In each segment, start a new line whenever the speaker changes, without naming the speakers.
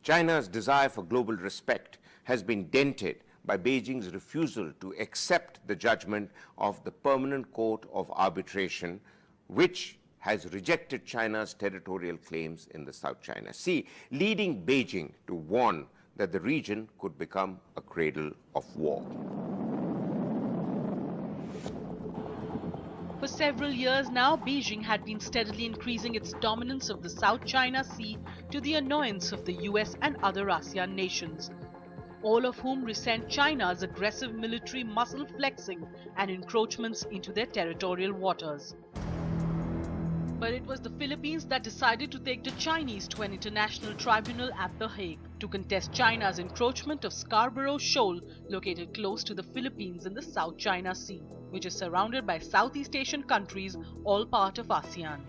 China's desire for global respect has been dented by Beijing's refusal to accept the judgment of the Permanent Court of Arbitration, which has rejected China's territorial claims in the South China Sea, leading Beijing to warn that the region could become a cradle of war.
For several years now, Beijing had been steadily increasing its dominance of the South China Sea to the annoyance of the US and other ASEAN nations, all of whom resent China's aggressive military muscle flexing and encroachments into their territorial waters. But it was the Philippines that decided to take the Chinese to an international tribunal at The Hague to contest China's encroachment of Scarborough Shoal, located close to the Philippines in the South China Sea, which is surrounded by Southeast Asian countries, all part of ASEAN.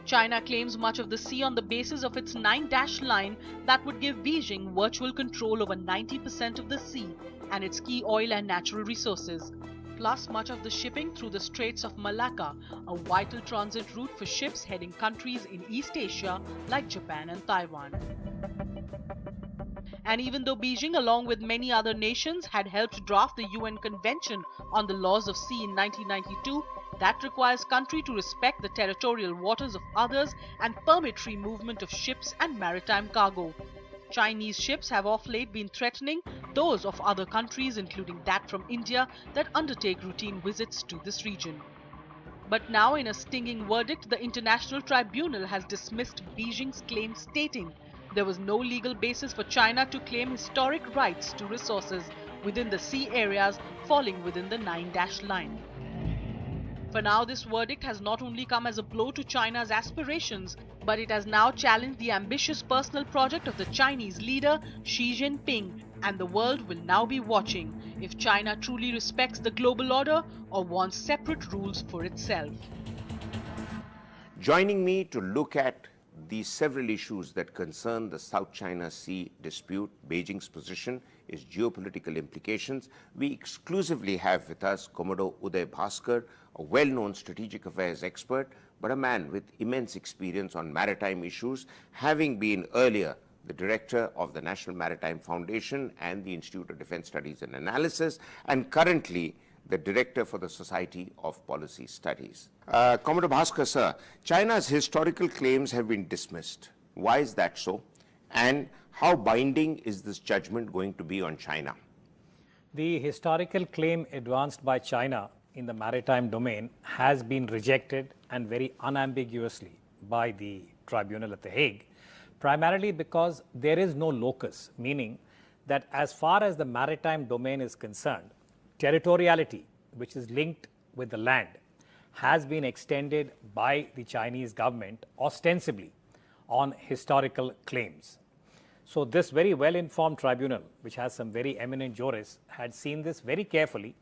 China claims much of the sea on the basis of its 9-dash line that would give Beijing virtual control over 90% of the sea and its key oil and natural resources, plus much of the shipping through the Straits of Malacca, a vital transit route for ships heading countries in East Asia like Japan and Taiwan. And even though Beijing, along with many other nations, had helped draft the UN Convention on the Laws of Sea in 1992, that requires country to respect the territorial waters of others and permit free movement of ships and maritime cargo. Chinese ships have of late been threatening those of other countries, including that from India, that undertake routine visits to this region. But now, in a stinging verdict, the International Tribunal has dismissed Beijing's claim, stating there was no legal basis for China to claim historic rights to resources within the sea areas falling within the 9-dash line. For now, this verdict has not only come as a blow to China's aspirations, but it has now challenged the ambitious personal project of the Chinese leader Xi Jinping, and the world will now be watching if China truly respects the global order or wants separate rules for itself.
Joining me to look at these several issues that concern the South China Sea dispute, Beijing's position, its geopolitical implications, we exclusively have with us Commodore Uday Bhaskar, a well-known strategic affairs expert, but a man with immense experience on maritime issues, having been earlier the director of the National Maritime Foundation and the Institute of Defense Studies and Analysis, and currently the director for the Society of Policy Studies. Commodore Bhaskar, sir, China's historical claims have been dismissed. Why is that so? And how binding is this judgment going to be on China?
The historical claim advanced by China in the maritime domain has been rejected, and very unambiguously, by the tribunal at The Hague, primarily because there is no locus, meaning that as far as the maritime domain is concerned, territoriality, which is linked with the land, has been extended by the Chinese government ostensibly on historical claims. So this very well-informed tribunal, which has some very eminent jurists, had seen this very carefully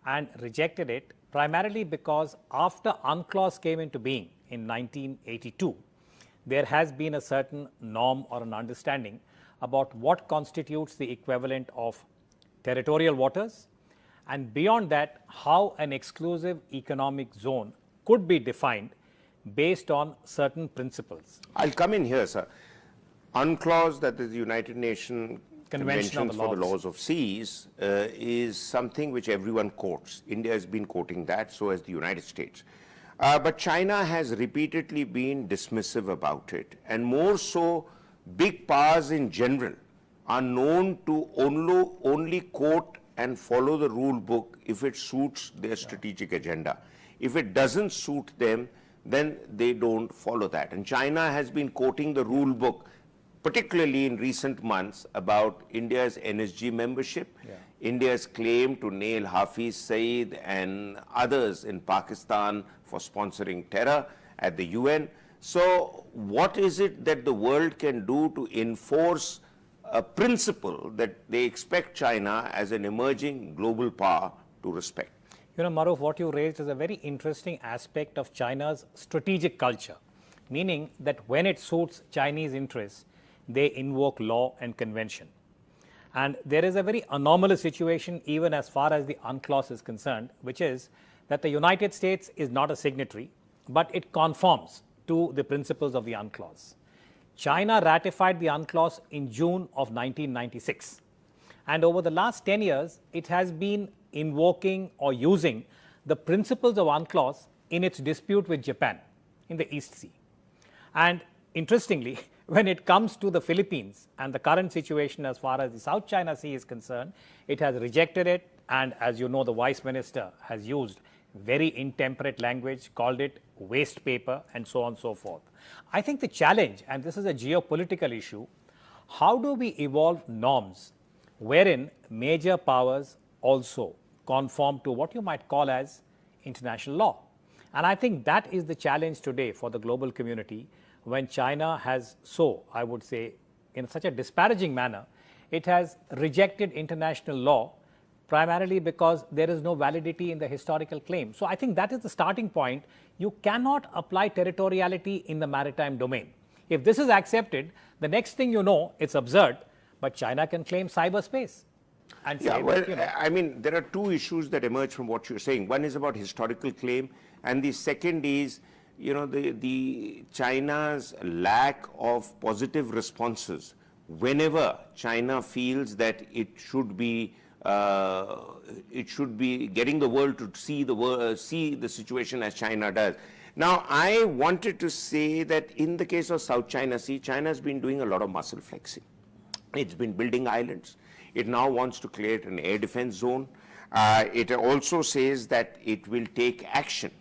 and rejected it, primarily because after UNCLOS came into being in 1982, there has been a certain norm or an understanding about what constitutes the equivalent of territorial waters, and beyond that, how an exclusive economic zone could be defined based on certain principles.
I'll come in here, sir. UNCLOS, that is the United Nations Convention for the Laws of Seas, is something which everyone quotes. India has been quoting that, so has the United States. But China has repeatedly been dismissive about it, and more so, big powers in general are known to only quote and follow the rule book if it suits their strategic agenda. If it doesn't suit them, then they don't follow that. And China has been quoting the rule book, particularly in recent months, about India's NSG membership, India's claim to nail Hafiz Saeed and others in Pakistan for sponsoring terror at the UN. So what is it that the world can do to enforce a principle that they expect China as an emerging global power to respect?
You know, Maruf, what you raised is a very interesting aspect of China's strategic culture, meaning that when it suits Chinese interests, they invoke law and convention. And there is a very anomalous situation even as far as the UNCLOS is concerned, which is that the United States is not a signatory, but it conforms to the principles of the UNCLOS. China ratified the UNCLOS in June of 1996. And over the last 10 years, it has been invoking or using the principles of UNCLOS in its dispute with Japan in the East Sea. And interestingly, when it comes to the Philippines and the current situation as far as the South China Sea is concerned, it has rejected it. And as you know, the Vice Minister has used very intemperate language, called it waste paper, and so on and so forth. I think the challenge, and this is a geopolitical issue, how do we evolve norms wherein major powers also conform to what you might call as international law? And I think that is the challenge today for the global community when China has I would say, in such a disparaging manner, it has rejected international law primarily because there is no validity in the historical claim. So I think that is the starting point. You cannot apply territoriality in the maritime domain. If this is accepted, the next thing you know, it's absurd, but China can claim cyberspace. And
yeah, well, I mean, there are two issues that emerge from what you're saying. One is about historical claim, and the second is, you know, the China's lack of positive responses whenever China feels that it should be getting the world to see the situation as China does. Now, I wanted to say that in the case of South China Sea, China has been doing a lot of muscle flexing. It's been building islands. It now wants to create an air defense zone. It also says that it will take action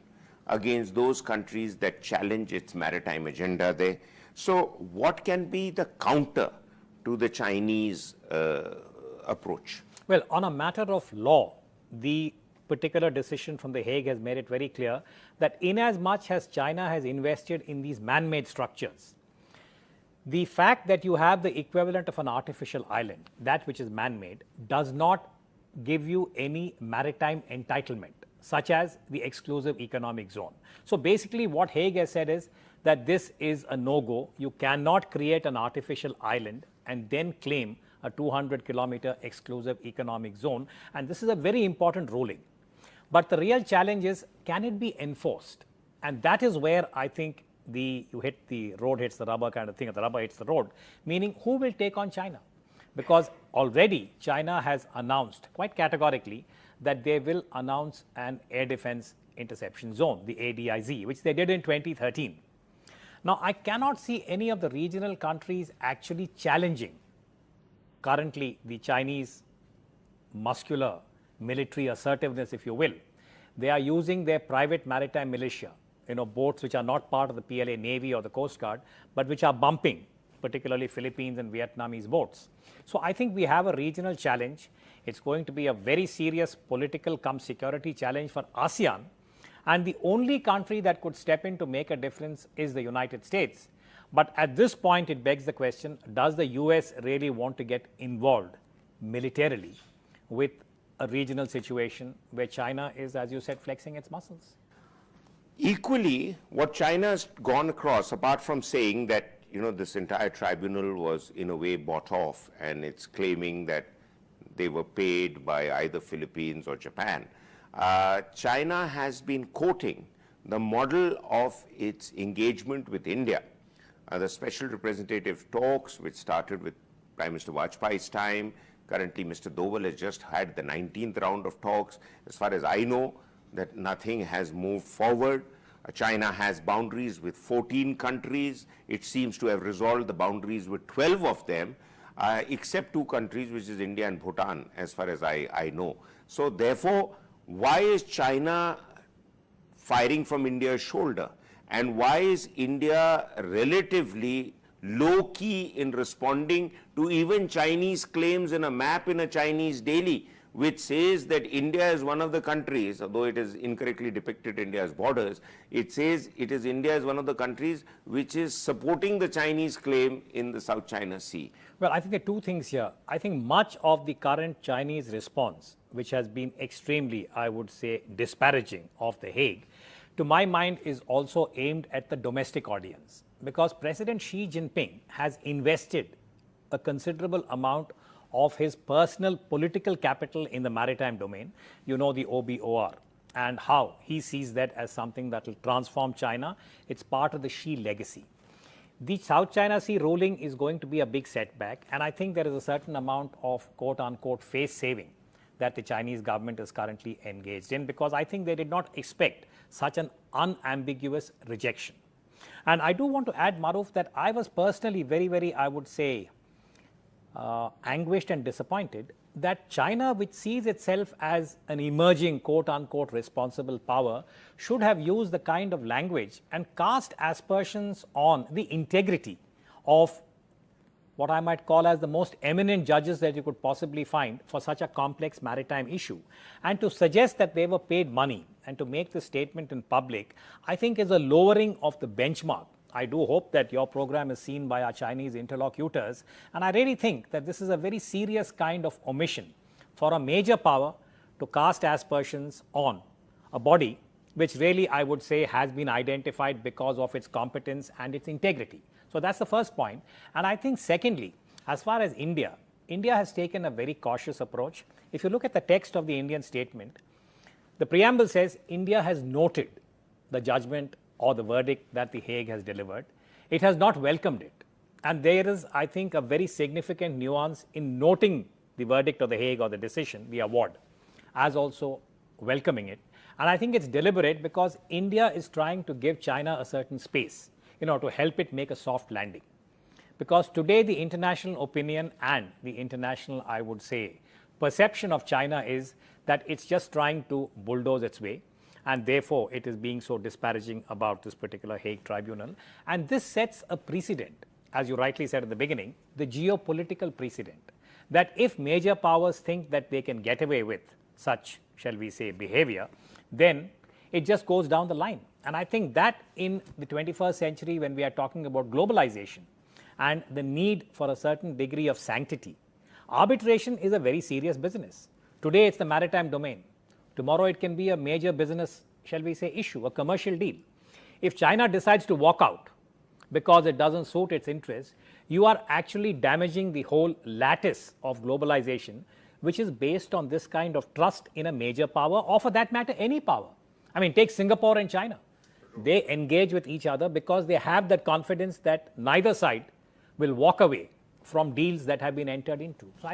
against those countries that challenge its maritime agenda there. So what can be the counter to the Chinese approach?
Well, on a matter of law, the particular decision from The Hague has made it very clear that in as much as China has invested in these man-made structures, the fact that you have the equivalent of an artificial island, that which is man-made, does not give you any maritime entitlement, such as the exclusive economic zone. So basically what Hague has said is that this is a no-go. You cannot create an artificial island and then claim a 200-kilometer exclusive economic zone. And this is a very important ruling. But the real challenge is, can it be enforced? And that is where I think you hit the road hits the rubber kind of thing, the rubber hits the road, meaning who will take on China? Because already China has announced quite categorically that they will announce an air defense interception zone, the ADIZ, which they did in 2013. Now, I cannot see any of the regional countries actually challenging currently the Chinese muscular military assertiveness, if you will. They are using their private maritime militia, boats which are not part of the PLA Navy or the Coast Guard, but which are bumping, particularly Philippines and Vietnamese boats. So I think we have a regional challenge. It's going to be a very serious political cum security challenge for ASEAN. And the only country that could step in to make a difference is the United States. But at this point, it begs the question, does the US really want to get involved militarily with a regional situation where China is, as you said, flexing its muscles?
Equally, what China has gone across, apart from saying that this entire tribunal was in a way bought off and it's claiming that they were paid by either Philippines or Japan, China has been quoting the model of its engagement with India. The special representative talks, which started with Prime Minister Vajpayee's time. Currently, Mr. Doval has just had the 19th round of talks. As far as I know, that nothing has moved forward. China has boundaries with 14 countries. It seems to have resolved the boundaries with 12 of them, except 2 countries, which is India and Bhutan, as far as I know. So therefore, why is China firing from India's shoulder? And why is India relatively low-key in responding to even Chinese claims in a map in a Chinese daily, which says that India is one of the countries, although it is incorrectly depicted India's borders, it says India is one of the countries which is supporting the Chinese claim in the South China Sea.
Well, I think there are 2 things here. I think much of the current Chinese response, which has been extremely, I would say, disparaging of The Hague, to my mind is also aimed at the domestic audience, because President Xi Jinping has invested a considerable amount of his personal political capital in the maritime domain, the OBOR, and how he sees that as something that will transform China. It's part of the Xi legacy. The South China Sea ruling is going to be a big setback, and I think there is a certain amount of quote-unquote face saving that the Chinese government is currently engaged in, because I think they did not expect such an unambiguous rejection. And I do want to add, Maruf, that I was personally very, I would say, anguished and disappointed that China, which sees itself as an emerging quote-unquote responsible power, should have used the kind of language and cast aspersions on the integrity of what I might call as the most eminent judges that you could possibly find for such a complex maritime issue. And to suggest that they were paid money and to make this statement in public, I think is a lowering of the benchmark. I do hope that your program is seen by our Chinese interlocutors, and I really think that this is a very serious kind of omission for a major power to cast aspersions on a body which really, I would say, has been identified because of its competence and its integrity. So that's the first point. And I think secondly, as far as India has taken a very cautious approach. If you look at the text of the Indian statement, the preamble says India has noted the judgment or the verdict that the Hague has delivered. It has not welcomed it. And there is, I think, a very significant nuance in noting the verdict of the Hague or the decision, the award, as also welcoming it. And I think it's deliberate because India is trying to give China a certain space, to help it make a soft landing. Because today the international opinion and the international, I would say, perception of China is that it's just trying to bulldoze its way, and therefore it is being so disparaging about this particular Hague tribunal. And this sets a precedent, as you rightly said at the beginning, the geopolitical precedent, that if major powers think that they can get away with such, shall we say, behavior, then it just goes down the line. And I think that in the 21st century, when we are talking about globalization and the need for a certain degree of sanctity, arbitration is a very serious business. Today it's the maritime domain. Tomorrow it can be a major business, shall we say, issue, a commercial deal. If China decides to walk out because it doesn't suit its interests, you are actually damaging the whole lattice of globalization, which is based on this kind of trust in a major power, or for that matter, any power. I mean, take Singapore and China. They engage with each other because they have that confidence that neither side will walk away from deals that have been entered into. So